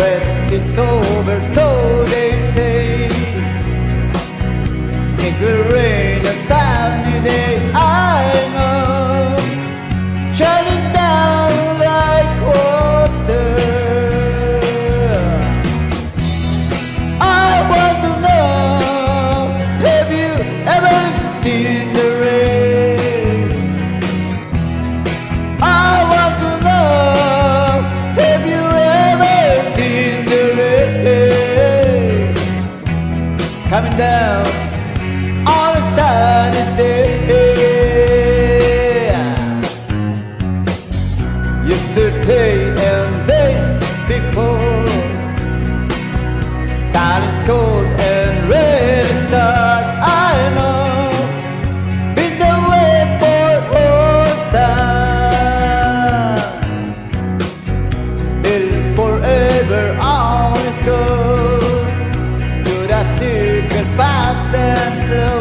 When it's over, so they say, it will rain a sunny day, I know, shining down like water. I want to know, have you ever seen the rain? I want to know, have you ever seen the rain coming down on a sunny day? Yesterday and days before, sun is cold and rain is hard, I know, been the way for all time. Till forever on it goes, to the circle fast and slow.